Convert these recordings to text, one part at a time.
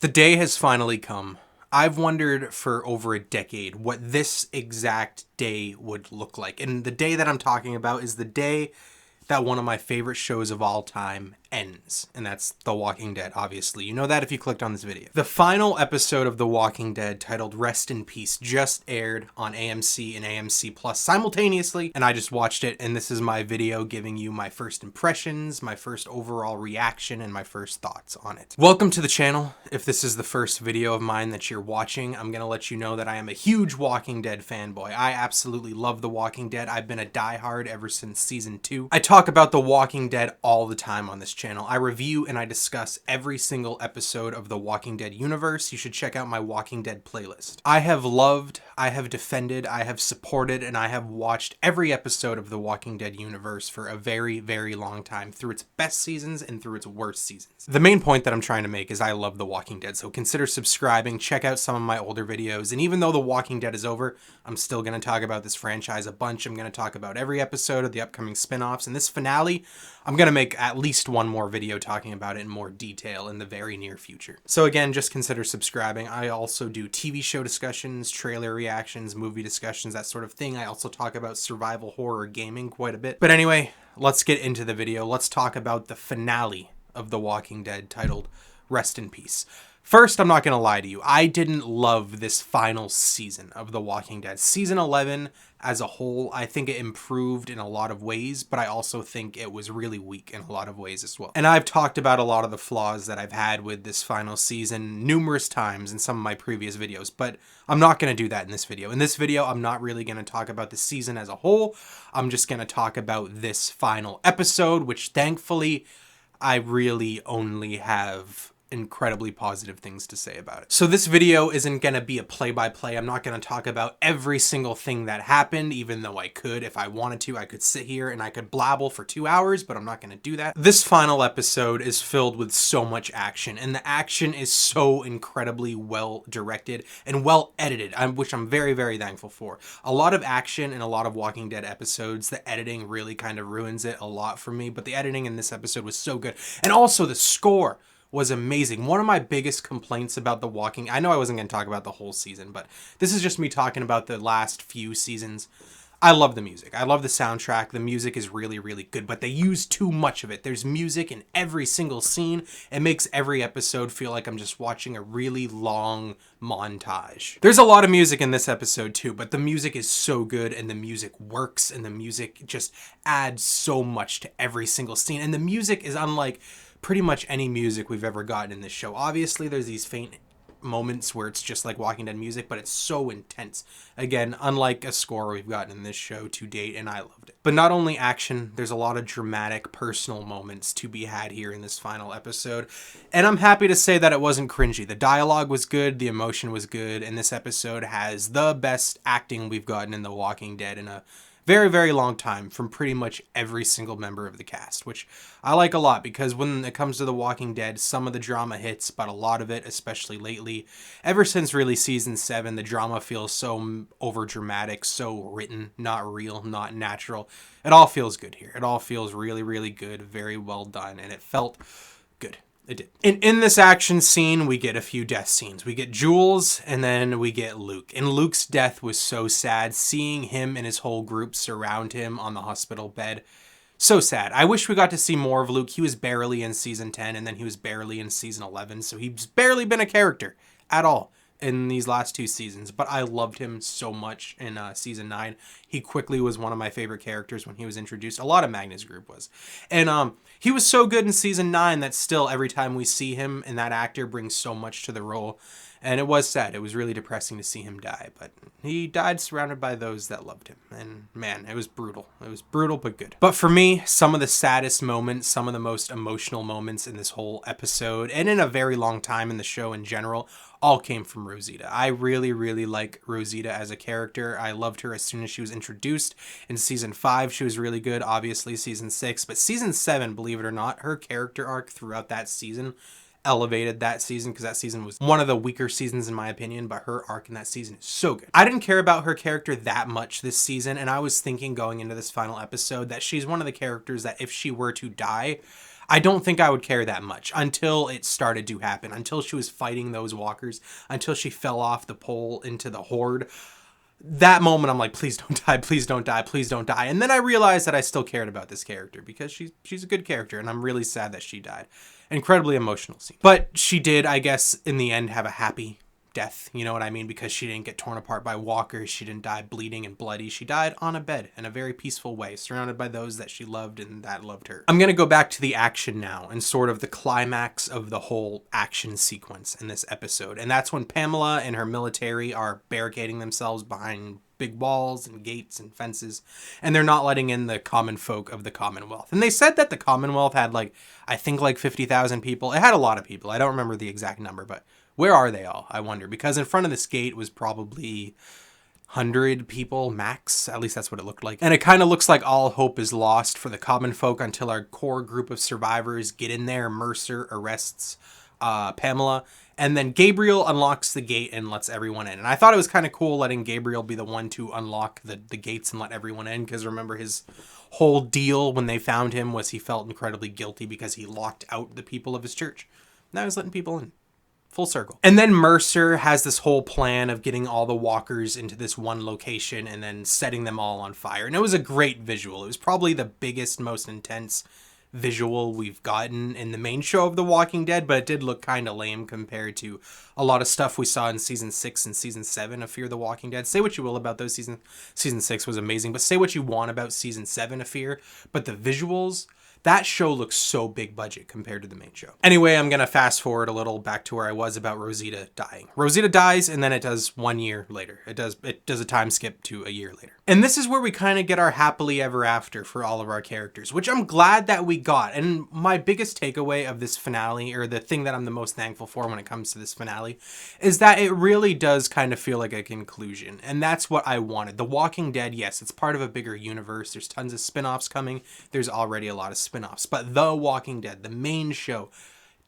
The day has finally come. I've wondered for over a decade what this exact day would look like. And the day that I'm talking about is the day that one of my favorite shows of all time ends. And that's The Walking Dead, obviously. You know that if you clicked on this video. The final episode of The Walking Dead, titled Rest in Peace, just aired on AMC and AMC Plus simultaneously. And I just watched it, and this is my video giving you my first impressions, my first overall reaction, and my first thoughts on it. Welcome to the channel. If this is the first video of mine that you're watching, I'm gonna let you know that I am a huge Walking Dead fanboy. I absolutely love The Walking Dead. I've been a diehard ever since season 2. I talk about The Walking Dead all the time on this channel. I review and I discuss every single episode of the Walking Dead universe. You should check out my Walking Dead playlist. I have loved, I have defended, I have supported, and I have watched every episode of the Walking Dead universe for a very, very long time, through its best seasons and through its worst seasons. The main point that I'm trying to make is I love The Walking Dead, so consider subscribing, check out some of my older videos, and even though The Walking Dead is over, I'm still going to talk about this franchise a bunch. I'm going to talk about every episode of the upcoming spin-offs, and this finale, I'm going to make at least one more video talking about it in more detail in the very near future. So again, just consider subscribing. I also do TV show discussions, trailer reactions, movie discussions, that sort of thing. I also talk about survival horror gaming quite a bit. But anyway, let's get into the video. Let's talk about the finale of The Walking Dead, titled Rest in Peace. First, I'm not going to lie to you. I didn't love this final season of The Walking Dead. Season 11 as a whole, I think it improved in a lot of ways, but I also think it was really weak in a lot of ways as well. And I've talked about a lot of the flaws that I've had with this final season numerous times in some of my previous videos, but I'm not going to do that in this video. In this video, I'm not really going to talk about the season as a whole. I'm just going to talk about this final episode, which thankfully I really only have incredibly positive things to say about it. So this video isn't going to be a play-by-play. I'm not going to talk about every single thing that happened, even though I could. If I wanted to, I could sit here and I could blabble for 2 hours, but I'm not going to do that. This final episode is filled with so much action, and the action is so incredibly well directed and well edited, which I'm very, very thankful for. A lot of action in a lot of Walking Dead episodes, the editing really kind of ruins it a lot for me, but the editing in this episode was so good. And also the score was amazing. One of my biggest complaints about I know I wasn't going to talk about the whole season, but this is just me talking about the last few seasons. I love the music. I love the soundtrack. The music is really, really good, but they use too much of it. There's music in every single scene. It makes every episode feel like I'm just watching a really long montage. There's a lot of music in this episode too, but the music is so good, and the music works, and the music just adds so much to every single scene. And the music is unlike pretty much any music we've ever gotten in this show. Obviously, there's these faint moments where it's just like Walking Dead music, but it's so intense. Again, unlike a score we've gotten in this show to date, and I loved it. But not only action, there's a lot of dramatic personal moments to be had here in this final episode, and I'm happy to say that it wasn't cringy. The dialogue was good, the emotion was good, and this episode has the best acting we've gotten in The Walking Dead in a very, very long time from pretty much every single member of the cast, which I like a lot, because when it comes to The Walking Dead, some of the drama hits, but a lot of it, especially lately, ever since really season 7, the drama feels so over dramatic, so written, not real, not natural. It all feels good here. It all feels really, really good, very well done, and it felt good. It did. In this action scene, we get a few death scenes. We get Jules, and then we get Luke. And Luke's death was so sad. Seeing him and his whole group surround him on the hospital bed, so sad. I wish we got to see more of Luke. He was barely in season 10, and then he was barely in season 11, so he's barely been a character at all in these last 2 seasons, but I loved him so much in season 9. He quickly was one of my favorite characters when he was introduced. A lot of Magnus group was. And he was so good in season 9 that still every time we see him, and that actor brings so much to the role. And it was sad. It was really depressing to see him die, but he died surrounded by those that loved him. And man, it was brutal. It was brutal, but good. But for me, some of the saddest moments, some of the most emotional moments in this whole episode, and in a very long time in the show in general, all came from Rosita. I really, really like Rosita as a character. I loved her as soon as she was introduced. In season 5, she was really good. Obviously, season 6. But season 7, believe it or not, her character arc throughout that season elevated that season, because that season was one of the weaker seasons in my opinion, but her arc in that season is so good. I didn't care about her character that much this season, and I was thinking going into this final episode that she's one of the characters that if she were to die, I don't think I would care that much until it started to happen, until she was fighting those walkers, until she fell off the pole into the horde. That moment, I'm like, please don't die, please don't die, please don't die. And then I realized that I still cared about this character because she's a good character, and I'm really sad that she died. Incredibly emotional scene. But she did, I guess, in the end, have a happy death, you know what I mean? Because she didn't get torn apart by walkers, she didn't die bleeding and bloody. She died on a bed in a very peaceful way, surrounded by those that she loved and that loved her. I'm gonna go back to the action now and sort of the climax of the whole action sequence in this episode. And that's when Pamela and her military are barricading themselves behind big walls and gates and fences, and they're not letting in the common folk of the Commonwealth. And they said that the Commonwealth had I think 50,000 people. It had a lot of people. I don't remember the exact number, but where are they all, I wonder? Because in front of this gate was probably 100 people max. At least that's what it looked like. And it kind of looks like all hope is lost for the common folk until our core group of survivors get in there. Mercer arrests Pamela, and then Gabriel unlocks the gate and lets everyone in. And I thought it was kind of cool letting Gabriel be the one to unlock the gates and let everyone in, because remember his whole deal when they found him was he felt incredibly guilty because he locked out the people of his church. Now he's letting people in. Full circle. And then Mercer has this whole plan of getting all the walkers into this one location and then setting them all on fire. And it was a great visual. It was probably the biggest, most intense visual we've gotten in the main show of The Walking Dead, but it did look kind of lame compared to a lot of stuff we saw in season 6 and season 7 of Fear the Walking Dead. Say what you will about those seasons. Season 6 was amazing, but say what you want about season 7 of Fear, but the visuals, that show looks so big budget compared to the main show. Anyway, I'm going to fast forward a little back to where I was about Rosita dying. Rosita dies, and then it does 1 year later. It does a time skip to a year later. And this is where we kind of get our happily ever after for all of our characters, which I'm glad that we got. And my biggest takeaway of this finale, or the thing that I'm the most thankful for when it comes to this finale, is that it really does kind of feel like a conclusion. And that's what I wanted. The Walking Dead, yes, it's part of a bigger universe. There's tons of spin-offs coming. There's already a lot of spin-offs. But The Walking Dead, the main show,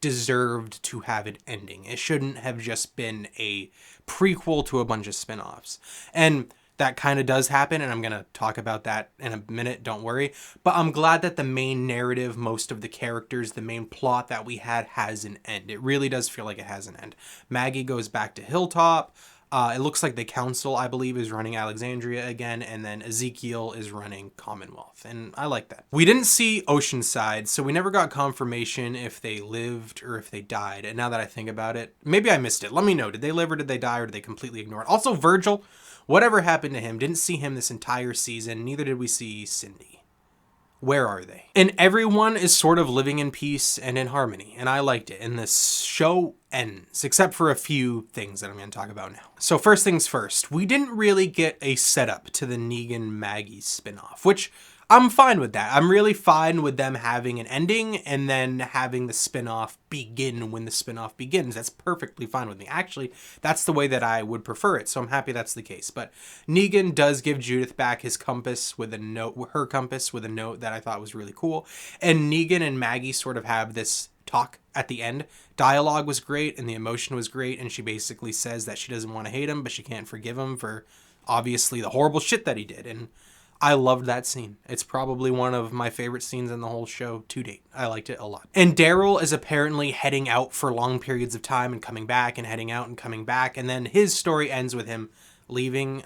deserved to have an ending. It shouldn't have just been a prequel to a bunch of spin-offs. And that kind of does happen, and I'm going to talk about that in a minute, don't worry. But I'm glad that the main narrative, most of the characters, the main plot that we had has an end. It really does feel like it has an end. Maggie goes back to Hilltop. It looks like the council, I believe, is running Alexandria again, and then Ezekiel is running Commonwealth, and I like that. We didn't see Oceanside, so we never got confirmation if they lived or if they died, and now that I think about it, maybe I missed it. Let me know. Did they live or did they die, or did they completely ignore it? Also, Virgil, whatever happened to him? Didn't see him this entire season. Neither did we see Cindy. Where are they? And everyone is sort of living in peace and in harmony, and I liked it. And this show ends, except for a few things that I'm going to talk about now. So first things first, we didn't really get a setup to the Negan-Maggie spinoff, which I'm fine with that. I'm really fine with them having an ending and then having the spinoff begin when the spinoff begins. That's perfectly fine with me. Actually, that's the way that I would prefer it, so I'm happy that's the case. But Negan does give Judith back his compass with a note, her compass with a note that I thought was really cool. And Negan and Maggie sort of have this talk at the end. Dialogue was great and the emotion was great, and she basically says that she doesn't want to hate him, but she can't forgive him for obviously the horrible shit that he did. And I loved that scene. It's probably one of my favorite scenes in the whole show to date. I liked it a lot. And Daryl is apparently heading out for long periods of time and coming back and heading out and coming back. And then his story ends with him leaving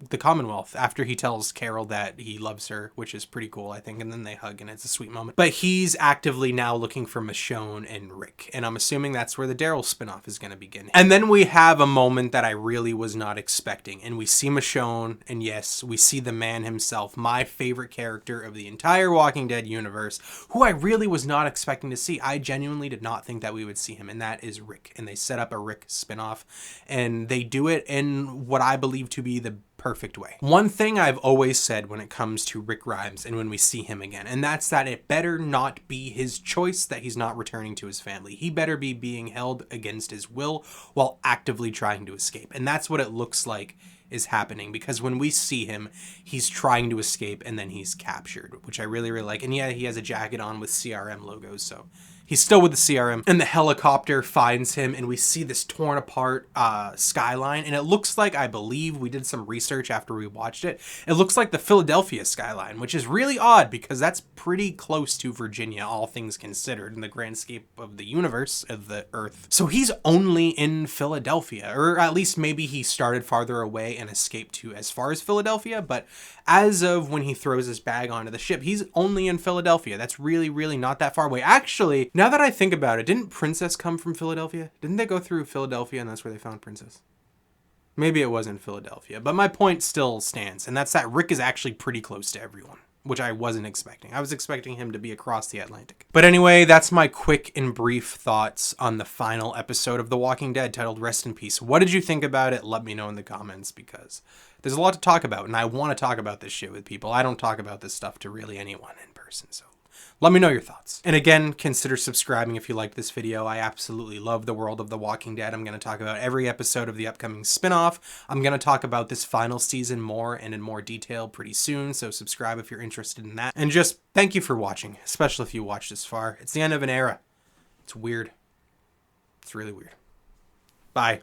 the Commonwealth after he tells Carol that he loves her, which is pretty cool, I think. And then they hug and it's a sweet moment. But he's actively now looking for Michonne and Rick. And I'm assuming that's where the Daryl spinoff is going to begin. And then we have a moment that I really was not expecting. And we see Michonne, and yes, we see the man himself, my favorite character of the entire Walking Dead universe, who I really was not expecting to see. I genuinely did not think that we would see him, and that is Rick. And they set up a Rick spinoff, and they do it in what I believe to be the perfect way. One thing I've always said when it comes to Rick Grimes and when we see him again, and that's that it better not be his choice that he's not returning to his family. He better be being held against his will while actively trying to escape. And that's what it looks like is happening, because when we see him, he's trying to escape and then he's captured, which I really, really like. And yeah, he has a jacket on with CRM logos, so He's still with the CRM, and the helicopter finds him, and we see this torn apart skyline, and it looks like, I believe we did some research after we watched it, it looks like the Philadelphia skyline, which is really odd because that's pretty close to Virginia, all things considered, in the grand scape of the universe, of the Earth. So he's only in Philadelphia, or at least maybe he started farther away and escaped to as far as Philadelphia, but as of when he throws his bag onto the ship, he's only in Philadelphia. That's really, really not that far away. Actually, now that I think about it, didn't Princess come from Philadelphia? Didn't they go through Philadelphia and that's where they found Princess? Maybe it was in Philadelphia, but my point still stands, and that's that Rick is actually pretty close to everyone, which I wasn't expecting. I was expecting him to be across the Atlantic. But anyway, that's my quick and brief thoughts on the final episode of The Walking Dead, titled Rest in Peace. What did you think about it? Let me know in the comments, because there's a lot to talk about, and I want to talk about this shit with people. I don't talk about this stuff to really anyone in person, so let me know your thoughts. And again, consider subscribing if you liked this video. I absolutely love the world of The Walking Dead. I'm going to talk about every episode of the upcoming spin-off. I'm going to talk about this final season more and in more detail pretty soon, so subscribe if you're interested in that. And just thank you for watching, especially if you watched this far. It's the end of an era. It's weird. It's really weird. Bye.